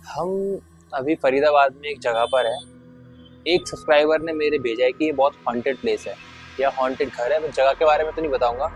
हम अभी फरीदाबाद में एक जगह पर है। एक सब्सक्राइबर ने मेरे भेजा है कि ये बहुत हॉन्टेड प्लेस है या हॉन्टेड घर है। मैं जगह के बारे में तो नहीं बताऊंगा।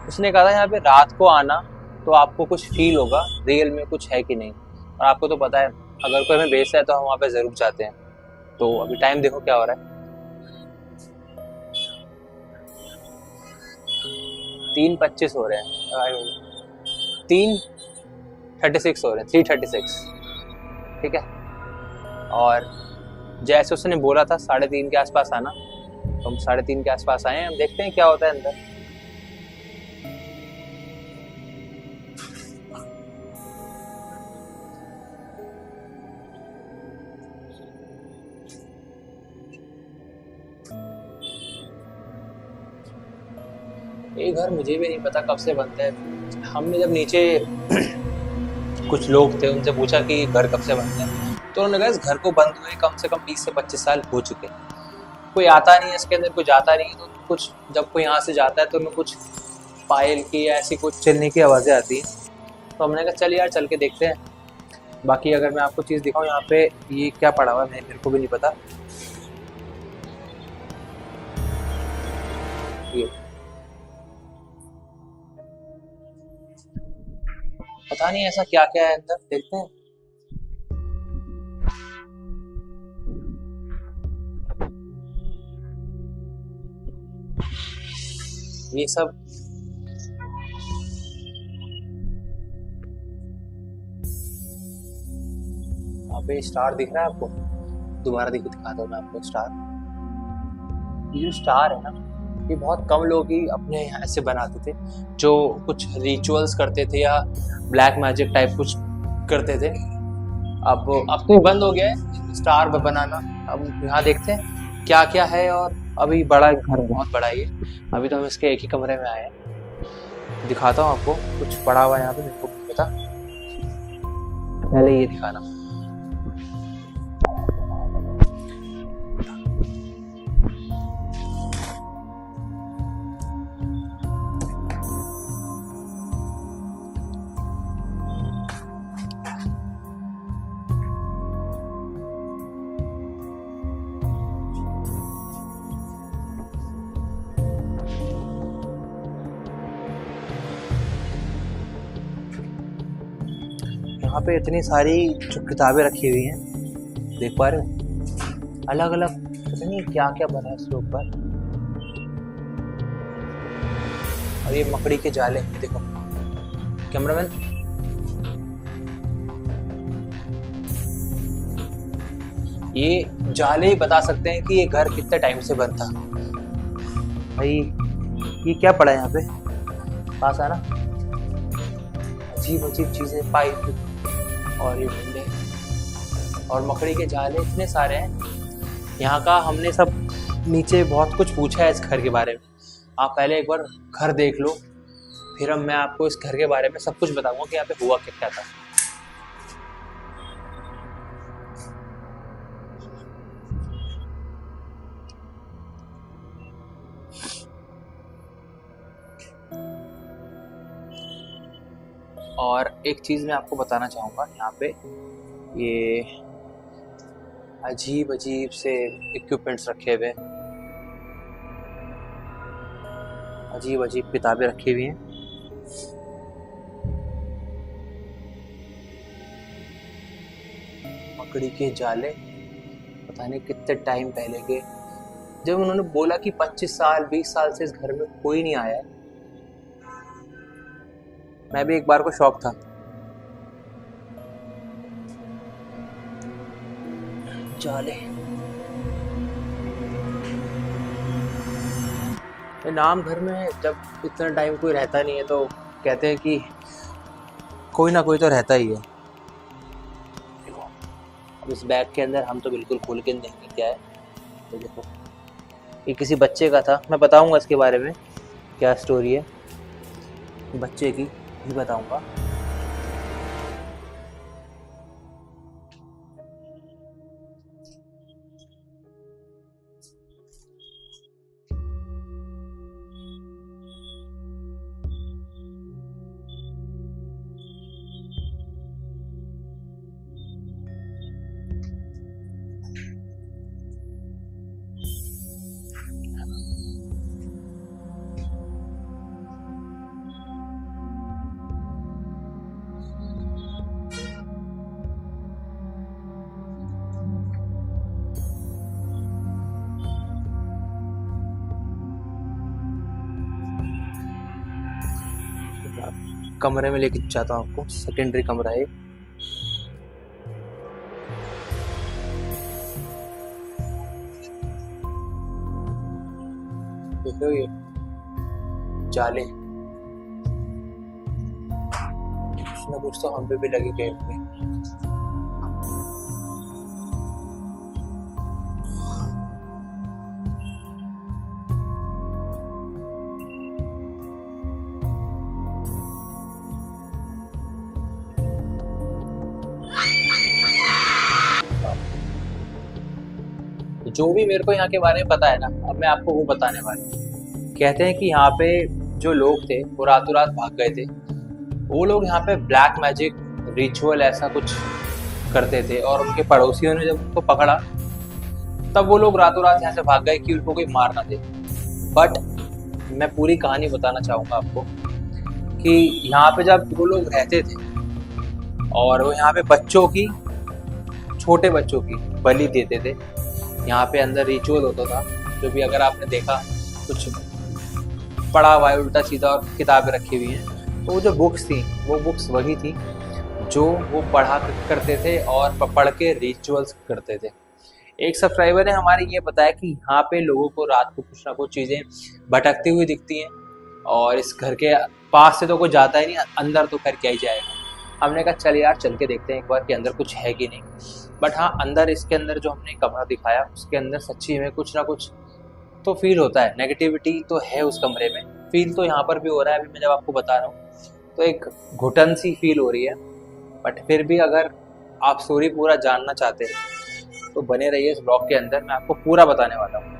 उसने कहा था यहाँ पे रात को आना तो आपको कुछ फील होगा रियल में कुछ है कि नहीं। और आपको तो पता है अगर कोई हमें भेजता है तो हम वहाँ पे जरूर जाते हैं। तो अभी टाइम देखो क्या हो रहा है। 3:25 हो रहे हैं। 3:36 हो रहे हैं, 3:36। ठीक है। और जैसे उसने बोला था 3:30 के आसपास आना, तो हम 3:30 के आसपास आए हैं। हम देखते हैं क्या होता है अंदर। ये घर मुझे भी नहीं पता कब से बनता है। हमने जब नीचे कुछ लोग थे उनसे पूछा कि घर कब से बनता है, तो उन्होंने कहा इस घर को बंद हुए कम से कम 20 से 25 साल हो चुके हैं। कोई आता नहीं है इसके अंदर, कोई जाता नहीं है। तो कुछ जब कोई यहाँ से जाता है तो उनमें कुछ पायल की या ऐसी कुछ चलने की आवाजें आती हैं। तो हमने कहा चल यार चल के देखते हैं। बाकी अगर मैं आपको चीज दिखाऊं यहाँ पे, ये क्या पड़ा हुआ है मेरे को भी नहीं पता। ये पता नहीं ऐसा क्या क्या है अंदर, देखते हैं। ये सब यहाँ पे स्टार दिख रहा है आपको? दोबारा दिखाता हूँ मैं आपको स्टार। ये जो स्टार है ना, ये बहुत कम लोग ही अपने यहाँ ऐसे बनाते थे जो कुछ रिचुअल्स करते थे या ब्लैक मैजिक टाइप कुछ करते थे। अब तो ये बंद हो गया है स्टार बनाना। अब यहाँ देखते हैं क्या क्या है। और अभी बड़ा घर है, बहुत बड़ा है ये। अभी तो हम इसके एक ही कमरे में आए हैं। दिखाता हूँ आपको कुछ पड़ा हुआ है यहाँ पे, मेरे को नहीं पता। पहले ये दिखाना। यहाँ पे इतनी सारी जो किताबें रखी हुई हैं, देख पा रहे हो? अलग अलग पता नहीं क्या क्या बना है इसके ऊपर। और ये मकड़ी के जाले, ये देखो कैमरामैन। ये जाले ही बता सकते हैं कि ये घर कितने टाइम से बंद था। भाई ये क्या पड़ा है यहाँ पे? पास आना। अजीब अजीब चीजें, पाइप और ये डंडे और मकड़ी के जाले इतने सारे हैं यहाँ का। हमने सब नीचे बहुत कुछ पूछा है इस घर के बारे में। आप पहले एक बार घर देख लो, फिर मैं आपको इस घर के बारे में सब कुछ बताऊंगा कि यहाँ पे हुआ क्या क्या था। और एक चीज मैं आपको बताना चाहूंगा, यहाँ पे ये अजीब अजीब से इक्विपमेंट्स रखे हुए, अजीब अजीब किताबें रखी हुई हैं। मकड़ी के जाले पता नहीं कितने टाइम पहले के। जब उन्होंने बोला कि 25 साल 20 साल से इस घर में कोई नहीं आया है, मैं भी एक बार को शौक था। जाले, ये नाम घर में जब इतना टाइम कोई रहता नहीं है तो कहते हैं कि कोई ना कोई तो रहता ही है। देखो, अब इस बैग के अंदर हम तो बिल्कुल खोल के नहीं देखेंगे क्या है। तो देखो ये किसी बच्चे का था। मैं बताऊंगा इसके बारे में क्या स्टोरी है बच्चे की, भी बताऊंगा। कमरे में लेके जाता हूँ आपको। सेकेंडरी कमरा है। देखो ये जाले, कुछ ना कुछ तो हम पे भी लगे गए होंगे। जो भी मेरे को यहाँ के बारे में पता है ना, अब मैं आपको वो बताने वाला हूँ। कहते हैं कि यहाँ पे जो लोग थे वो रातों रात भाग गए थे। वो लोग यहाँ पे ब्लैक मैजिक रिचुअल ऐसा कुछ करते थे, और उनके पड़ोसियों ने जब उनको पकड़ा तब वो लोग रातों रात यहाँ से भाग गए कि उनको कोई मार ना दे। बट मैं पूरी कहानी बताना चाहूँगा आपको कि यहाँ पे जब वो लोग रहते थे और वो यहाँ पे बच्चों की, छोटे बच्चों की बलि देते थे। यहाँ पे अंदर रिचुअल होता था, जो भी अगर आपने देखा कुछ पढ़ा हुआ है उल्टा सीधा और किताबें रखी हुई हैं, तो वो जो बुक्स थी वो बुक्स वही थी जो वो पढ़ा करते थे और पढ़ के रिचुअल्स करते थे। एक सब्सक्राइबर ने हमारे ये बताया कि यहाँ पे लोगों को रात को कुछ ना कुछ चीज़ें भटकती हुई दिखती हैं, और इस घर के पास से तो कोई जाता ही नहीं, अंदर तो करके ही जाएगा। हमने कहा चल यार चल के देखते हैं एक बार कि अंदर कुछ है कि नहीं। बट हाँ, अंदर इसके अंदर जो हमने कमरा दिखाया उसके अंदर सच्ची में कुछ ना कुछ तो फील होता है। नेगेटिविटी तो है उस कमरे में, फील तो यहाँ पर भी हो रहा है। अभी मैं जब आपको बता रहा हूँ तो एक घुटन सी फील हो रही है। बट फिर भी अगर आप स्टोरी पूरा जानना चाहते हैं तो बने रहिए इस ब्लॉग के अंदर, मैं आपको पूरा बताने वाला हूँ।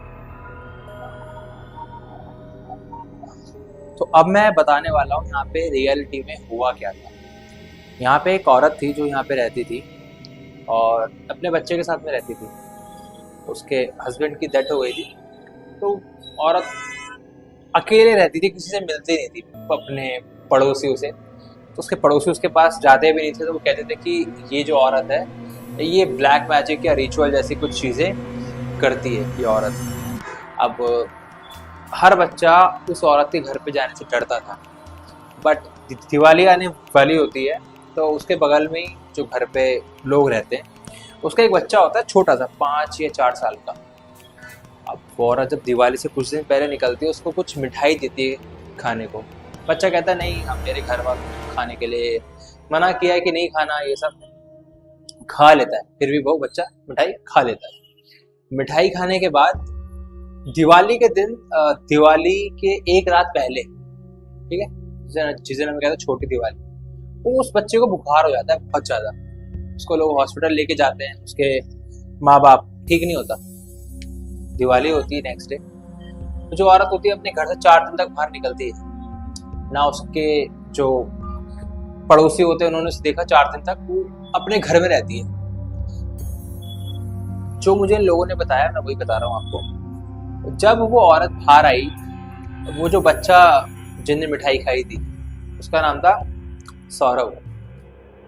तो अब मैं बताने वाला हूँ यहाँ पे रियलिटी में हुआ क्या था। यहाँ पे एक औरत थी जो यहाँ पे रहती थी और अपने बच्चे के साथ में रहती थी। उसके हस्बैंड की डेथ हो गई थी, तो औरत अकेले रहती थी, किसी से मिलती नहीं थी अपने पड़ोसियों से। तो उसके पड़ोसी उसके पास जाते भी नहीं थे, तो वो कहते थे कि ये जो औरत है ये ब्लैक मैजिक या रिचुअल जैसी कुछ चीज़ें करती है ये औरत। अब हर बच्चा उस औरत के घर पे जाने से डरता था। बट दिवाली आने वाली होती है तो उसके बगल में ही जो घर पे लोग रहते हैं उसका एक बच्चा होता है छोटा सा, 5 या 4 साल का। अब वो औरत जब दिवाली से कुछ दिन पहले निकलती है उसको कुछ मिठाई देती है खाने को। बच्चा कहता है नहीं, हम मेरे घर वालों खाने के लिए मना किया है कि नहीं खाना, ये सब खा लेता है। फिर भी वो बच्चा मिठाई खा लेता है। मिठाई खाने के बाद दिवाली के दिन, दिवाली के एक रात पहले, ठीक है, जिसे हम कहते हैं छोटी दिवाली, वो उस बच्चे को बुखार हो जाता है बहुत ज्यादा। उसको लोग हॉस्पिटल लेके जाते हैं, उसके माँ बाप, ठीक नहीं होता। दिवाली होती है नेक्स्ट डे, तो जो औरत होती है अपने घर से 4 दिन तक बाहर निकलती है ना। उसके जो पड़ोसी होते हैं उन्होंने उसे देखा 4 दिन तक वो अपने घर में रहती है। जो मुझे इन लोगों ने बताया मैं वही बता रहा हूँ आपको। जब वो औरत बाहर आई, वो जो बच्चा जिसने मिठाई खाई थी उसका नाम था सौरभ,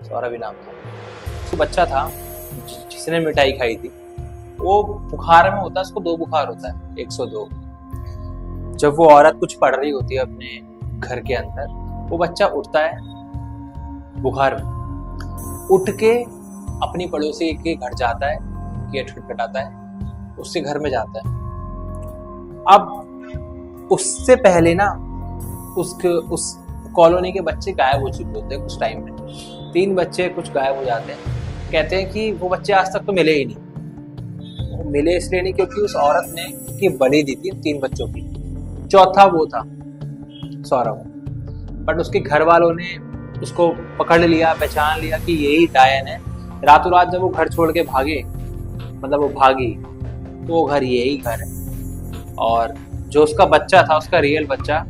सौरभ ही नाम था। वो बच्चा था जिसने मिठाई खाई थी, वो बुखार में होता है, उसको 2 बुखार होता है, 102। जब वो औरत कुछ पढ़ रही होती है अपने घर के अंदर, वो बच्चा उठता है बुखार में, उठ के अपनी पड़ोसी के घर जाता है, गेट खटखटाता है, उसके घर में जाता है। अब उससे पहले ना उस कॉलोनी के बच्चे गायब हो चुके होते हैं कुछ टाइम में। 3 बच्चे कुछ गायब हो जाते हैं। कहते हैं कि वो बच्चे आज तक तो मिले ही नहीं। वो मिले इसलिए नहीं क्योंकि उस औरत ने की बलि दी थी 3 बच्चों की। चौथा वो था सौरभ। बट उसके घर वालों ने उसको पकड़ लिया, पहचान लिया कि यही डायन है। रातों रात जब वो घर छोड़ के भागे, मतलब वो भागी, तो वो घर यही घर है। और जो उसका बच्चा था, उसका रियल बच्चा,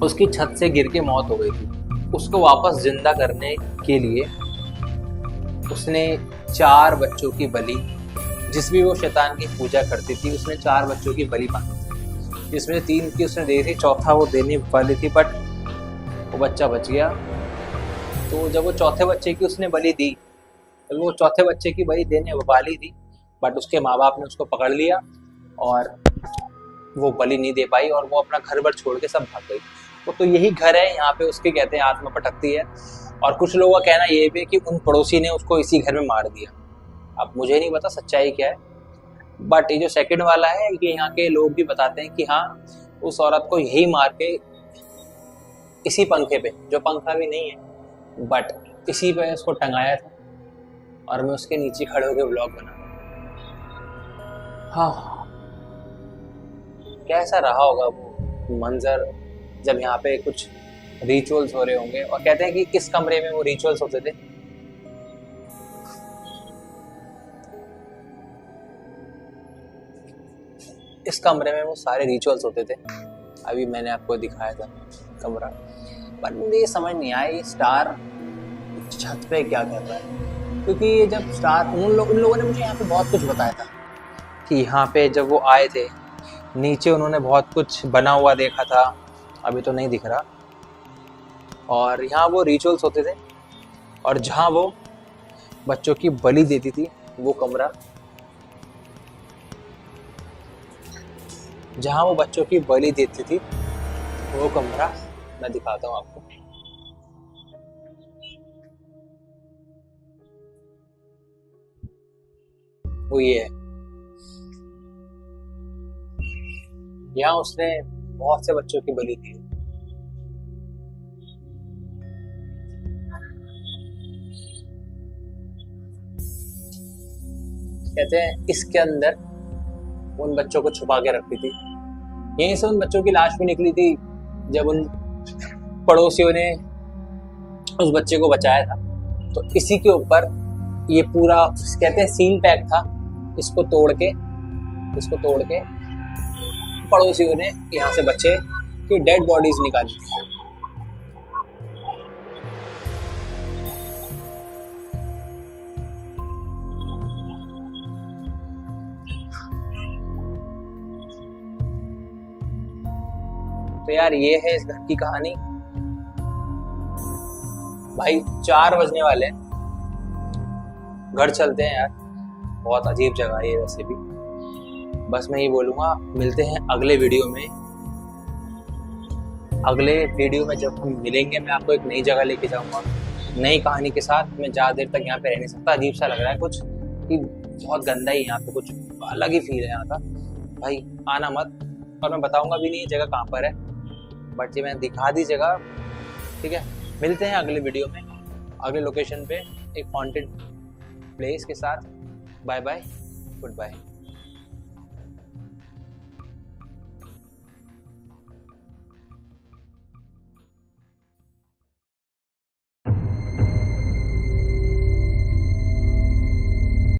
उसकी छत से गिर के मौत हो गई थी। उसको वापस जिंदा करने के लिए उसने 4 बच्चों की बलि, जिस भी वो शैतान की पूजा करती थी, उसने 4 बच्चों की बलि मांगी थी, जिसमें 3 की उसने दी थी, चौथा वो देने वाली थी, बट वो बच्चा बच गया। तो जब वो चौथे बच्चे की उसने बलि दी, तो वो चौथे बच्चे की बलि देने वाली थी, बट उसके माँ बाप ने उसको पकड़ लिया और वो बलि नहीं दे पाई और वो अपना घर भर छोड़ के सब भाग गई। तो यही घर है यहाँ पे उसके, कहते हैं आत्मा भटकती है। और कुछ लोगों का कहना ये भी है कि उन पड़ोसी ने उसको इसी घर में मार दिया। अब मुझे नहीं पता सच्चाई क्या है, बट ये जो सेकंड वाला है कि यहाँ के लोग भी बताते हैं कि हाँ उस औरत को यही मार के इसी पंखे पे, जो पंखा भी नहीं है बट इसी पे उसको टंगाया था, और मैं उसके नीचे खड़े होकर व्लॉग बना। हाँ, कैसा रहा होगा वो मंजर जब यहाँ पे कुछ रिचुअल्स हो रहे होंगे। और कहते हैं कि किस कमरे में वो रिचुअल्स होते थे, इस कमरे में वो सारे रिचुअल्स होते थे। अभी मैंने आपको दिखाया था कमरा, पर मुझे ये समझ नहीं आया ये स्टार छत पे क्या कर रहा है। क्योंकि जब स्टार उन लोगों ने मुझे यहाँ पे बहुत कुछ बताया था कि यहाँ पे जब वो आए थे नीचे उन्होंने बहुत कुछ बना हुआ देखा था, अभी तो नहीं दिख रहा। और यहाँ वो रिचुअल्स होते थे, और जहाँ वो बच्चों की बलि देती थी वो कमरा, जहाँ वो बच्चों की बलि देती थी वो कमरा मैं दिखाता हूँ आपको। वो ये है, यहाँ उसने बहुत से बच्चों की बलि दी। कहते हैं इसके अंदर उन बच्चों को छुपा के रखती थी। यहीं से उन बच्चों की लाश भी निकली थी जब उन पड़ोसियों ने उस बच्चे को बचाया था। तो इसी के ऊपर ये पूरा कहते हैं सील पैक था। इसको तोड़ के पड़ोसियों ने यहाँ से बच्चे की डेड बॉडीज निकाली थी। तो यार ये है इस घर की कहानी। भाई 4 बजने वाले हैं, घर चलते हैं यार। बहुत अजीब जगह है ये वैसे भी। बस मैं ये बोलूंगा, मिलते हैं अगले वीडियो में। अगले वीडियो में जब हम मिलेंगे मैं आपको एक नई जगह लेके जाऊंगा, नई कहानी के साथ। मैं ज़्यादा देर तक यहाँ पे रह नहीं सकता, अजीब सा लग रहा है कुछ कि बहुत गंदा ही यहाँ पे, कुछ अलग ही फील है यहाँ का। भाई आना मत, और मैं बताऊंगा भी नहीं ये जगह कहाँ पर है, बट ये मैं दिखा दी जगह। ठीक है, मिलते हैं अगले वीडियो में अगले लोकेशन पे एक हॉन्टेड प्लेस के साथ। Bye bye, good bye.